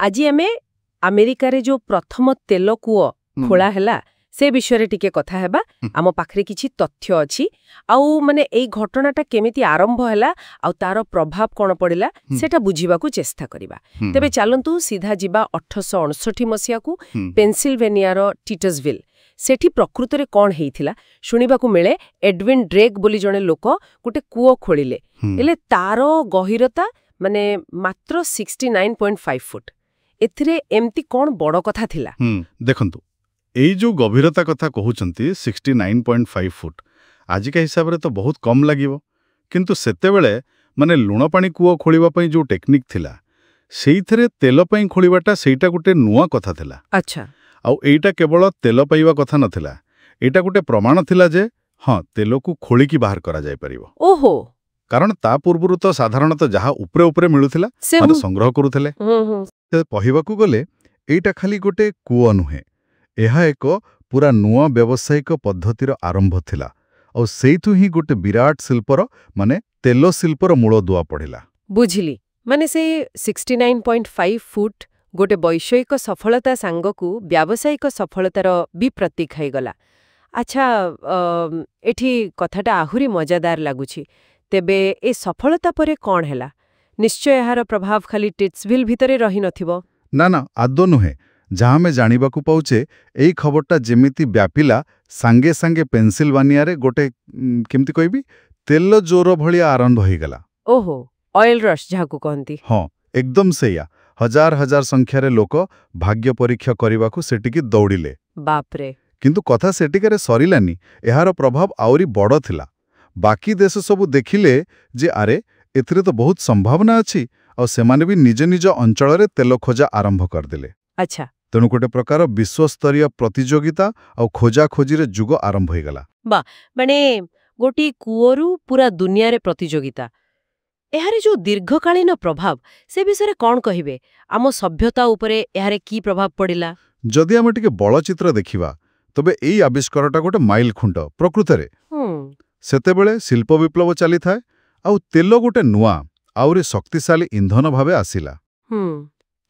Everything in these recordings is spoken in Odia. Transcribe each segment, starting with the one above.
ଆଜି ଆମେ ଆମେରିକାରେ ଯୋଉ ପ୍ରଥମ ତେଲ କୂଅ ଖୋଳା ହେଲା ସେ ବିଷୟରେ ଟିକେ କଥା ହେବା। ଆମ ପାଖରେ କିଛି ତଥ୍ୟ ଅଛି ଆଉ ମାନେ ଏଇ ଘଟଣାଟା କେମିତି ଆରମ୍ଭ ହେଲା ଆଉ ତାର ପ୍ରଭାବ କ'ଣ ପଡ଼ିଲା ସେଟା ବୁଝିବାକୁ ଚେଷ୍ଟା କରିବା। ତେବେ ଚାଲନ୍ତୁ ସିଧା ଯିବା 1859 ମସିହାକୁ ପେନ୍ସିଲଭେନିଆର ଟିଟସଭିଲ୍। ସେଠି ପ୍ରକୃତରେ କ'ଣ ହେଇଥିଲା ଶୁଣିବାକୁ ମିଳେ ଏଡୱିନ୍ ଡ୍ରେକ୍ ବୋଲି ଜଣେ ଲୋକ ଗୋଟେ କୂଅ ଖୋଳିଲେ। ହେଲେ ତାର ଗହୀରତା ମାନେ ମାତ୍ର 69.5 ଫୁଟ। ଏଥିରେ ଏମିତି କ'ଣ ବଡ଼ କଥା ଥିଲା? ଦେଖନ୍ତୁ, ଏଇ ଯୋଉ ଗଭୀରତା କଥା କହୁଛନ୍ତି 69.5 ଫୁଟ ଆଜିକା ହିସାବରେ ତ ବହୁତ କମ୍ ଲାଗିବ, କିନ୍ତୁ ସେତେବେଳେ ମାନେ ଲୁଣ ପାଣି କୂଅ ଖୋଳିବା ପାଇଁ ଯୋଉ ଟେକ୍ନିକ୍ ଥିଲା ସେଇଥିରେ ତେଲ ପାଇଁ ଖୋଳିବାଟା ସେଇଟା ଗୋଟେ ନୂଆ କଥା ଥିଲା। ଆଚ୍ଛା। ଆଉ ଏଇଟା କେବଳ ତେଲ ପାଇବା କଥା ନଥିଲା, ଏଇଟା ଗୋଟେ ପ୍ରମାଣ ଥିଲା ଯେ ହଁ ତେଲକୁ ଖୋଳିକି ବାହାର କରାଯାଇପାରିବ। ଓହୋ। କାରଣ ତା ପୂର୍ବରୁ ତ ସାଧାରଣତଃ ଯାହା ଉପରେ ଉପରେ ମିଳୁଥିଲା ମାନେ ସଂଗ୍ରହ କରୁଥିଲେ। କହିବାକୁ ଗଲେ ଏଇଟା ଖାଲି ଗୋଟେ କୂଅ ନୁହେଁ, ଏହା ଏକ ପୁରା ନୂଆ ବ୍ୟବସାୟିକ ପଦ୍ଧତିର ଆରମ୍ଭ ଥିଲା। ଆଉ ସେଇଠୁ ହିଁ ଗୋଟେ ବିରାଟ ଶିଳ୍ପର ମାନେ ତେଲ ଶିଳ୍ପର ମୂଳଦୁଆ ପଡ଼ିଲା। ବୁଝିଲି। ମାନେ ସେ 69.5 ଫୁଟ ଗୋଟେ ବୈଷୟିକ ସଫଳତା ସାଙ୍ଗକୁ ବ୍ୟାବସାୟିକ ସଫଳତାର ବି ପ୍ରତୀକ ହେଇଗଲା। ଆଚ୍ଛା, ଏଠି କଥାଟା ଆହୁରି ମଜାଦାର ଲାଗୁଛି। ତେବେ ଏ ସଫଳତା ପରେ କ'ଣ ହେଲା? ନିଶ୍ଚୟ ଏହାର ପ୍ରଭାବ ଖାଲି ଟିଟସଭିଲ୍ ଭିତରେ ରହିନଥିବ। ନା ନା, ଆଦୌ ନୁହେଁ। ଯାହା ଆମେ ଜାଣିବାକୁ ପାଉଛେ ଏଇ ଖବରଟା ଯେମିତି ବ୍ୟାପିଲା ସାଙ୍ଗେ ସାଙ୍ଗେ ପେନ୍ସିଲଭାନିଆରେ ଗୋଟେ କେମିତି କହିବି ତେଲ ଜୋର ଭଳିଆ ଆରମ୍ଭ ହେଇଗଲା। ଓହୋ, ଅଏଲ ରଶ୍ ଯାହାକୁ କହନ୍ତି। ହଁ, ଏକଦମ ସେଇଆ। ହଜାର ହଜାର ସଂଖ୍ୟାରେ ଲୋକ ଭାଗ୍ୟ ପରୀକ୍ଷା କରିବାକୁ ସେଠିକି ଦୌଡ଼ିଲେ। ବାପରେ। କିନ୍ତୁ କଥା ସେଠିକାରେ ସରିଲାନି, ଏହାର ପ୍ରଭାବ ଆହୁରି ବଡ଼ ଥିଲା। ବାକି ଦେଶ ସବୁ ଦେଖିଲେ ଯେ ଆରେ ଏଥିରେ ତ ବହୁତ ସମ୍ଭାବନା ଅଛି, ଆଉ ସେମାନେ ବି ନିଜ ନିଜ ଅଞ୍ଚଳରେ ତେଲ ଖୋଜା ଆରମ୍ଭ କରିଦେଲେ। ଆଚ୍ଛା। ତେଣୁ ଗୋଟେ ପ୍ରକାର ବିଶ୍ୱସ୍ତରୀୟ ପ୍ରତିଯୋଗିତା ଆଉ ଖୋଜାଖୋଜିରେ ଯୁଗ ଆରମ୍ଭ ହେଇଗଲା। ମାନେ ଗୋଟିଏ କୂଅରୁ ପୁରା ଦୁନିଆରେ ପ୍ରତିଯୋଗିତା। ଏହାର ଯୋଉ ଦୀର୍ଘକାଳୀନ ପ୍ରଭାବ ସେ ବିଷୟରେ କ'ଣ କହିବେ? ଆମ ସଭ୍ୟତା ଉପରେ ଏହାର କି ପ୍ରଭାବ ପଡ଼ିଲା? ଯଦି ଆମେ ଟିକେ ବଡ଼ ଚିତ୍ର ଦେଖିବା ତେବେ ଏଇ ଆବିଷ୍କାରଟା ଗୋଟେ ମାଇଲ ଖୁଣ୍ଟ ପ୍ରକୃତରେ। ସେତେବେଳେ ଶିଳ୍ପ ବିପ୍ଳବ ଚାଲିଥାଏ ଆଉ ତେଲ ଗୋଟେ ନୂଆ ଆହୁରି ଶକ୍ତିଶାଳୀ ଇନ୍ଧନ ଭାବେ ଆସିଲା।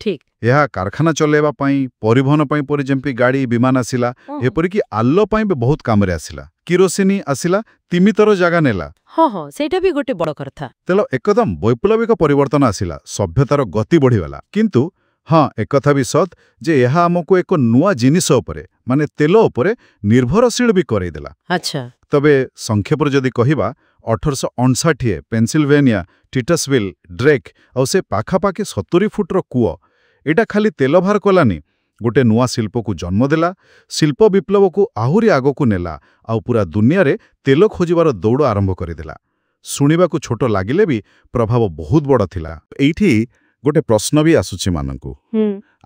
ଠିକ୍। ଏହା କାରଖାନା ଚଲେଇବା ପାଇଁ, ପରିବହନ ପାଇଁ ପରି ଯେମିତି ଗାଡ଼ି ବିମାନ ଆସିଲା, ଏପରିକି ଆଲୋ ପାଇଁ ବି ବହୁତ କାମରେ ଆସିଲା। କିରୋସିନି ଆସିଲା, ତିମିତର ଜାଗା ନେଲା। ହଁ, ସେଇଟା ବି ଗୋଟେ ବଡ଼ କଥା। ତେଲ ଏକଦମ ବୈପ୍ଳବିକ ପରିବର୍ତ୍ତନ ଆସିଲା, ସଭ୍ୟତାର ଗତି ବଢ଼ିଗଲା। କିନ୍ତୁ ହଁ, ଏକଥା ବି ସତ୍ ଯେ ଏହା ଆମକୁ ଏକ ନୂଆ ଜିନିଷ ଉପରେ ମାନେ ତେଲ ଉପରେ ନିର୍ଭରଶୀଳ ବି କରେଇଦେଲା। ଆଚ୍ଛା। ତେବେ ସଂକ୍ଷେପରେ ଯଦି କହିବା 1859 ପେନ୍ସିଲଭେନିଆ, ଟିଟସଭିଲ୍, ଡ୍ରେକ୍ ଆଉ ସେ ପାଖାପାଖି 70 ଫୁଟର କୂଅ ଏଇଟା ଖାଲି ତେଲ ବାହାର କଲାନି, ଗୋଟେ ନୂଆ ଶିଳ୍ପକୁ ଜନ୍ମ ଦେଲା, ଶିଳ୍ପ ବିପ୍ଳବକୁ ଆହୁରି ଆଗକୁ ନେଲା ଆଉ ପୁରା ଦୁନିଆରେ ତେଲ ଖୋଜିବାର ଦୌଡ଼ ଆରମ୍ଭ କରିଦେଲା। ଶୁଣିବାକୁ ଛୋଟ ଲାଗିଲେ ବି ପ୍ରଭାବ ବହୁତ ବଡ଼ ଥିଲା। ଏଇଠି ଗୋଟେ ପ୍ରଶ୍ନ ବି ଆସୁଛି ମାନଙ୍କୁ।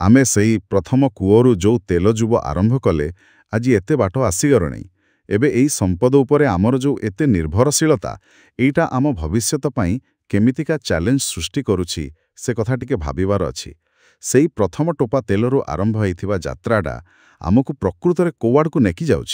ଆମେ ସେଇ ପ୍ରଥମ କୂଅରୁ ଯୋଉ ତେଲ ଯୁବ ଆରମ୍ଭ କଲେ ଆଜି ଏତେ ବାଟ ଆସିଗଲେଣି, ଏବେ ଏଇ ସମ୍ପଦ ଉପରେ ଆମର ଯୋଉ ଏତେ ନିର୍ଭରଶୀଳତା ଏଇଟା ଆମ ଭବିଷ୍ୟତ ପାଇଁ କେମିତିକା ଚ୍ୟାଲେଞ୍ଜ ସୃଷ୍ଟି କରୁଛି ସେ କଥା ଟିକେ ଭାବିବାର ଅଛି। ସେଇ ପ୍ରଥମ ଟୋପା ତେଲରୁ ଆରମ୍ଭ ହୋଇଥିବା ଯାତ୍ରାଟା ଆମକୁ ପ୍ରକୃତରେ କୋଉଆଡ଼କୁ ନେଇକି ଯାଉଛି?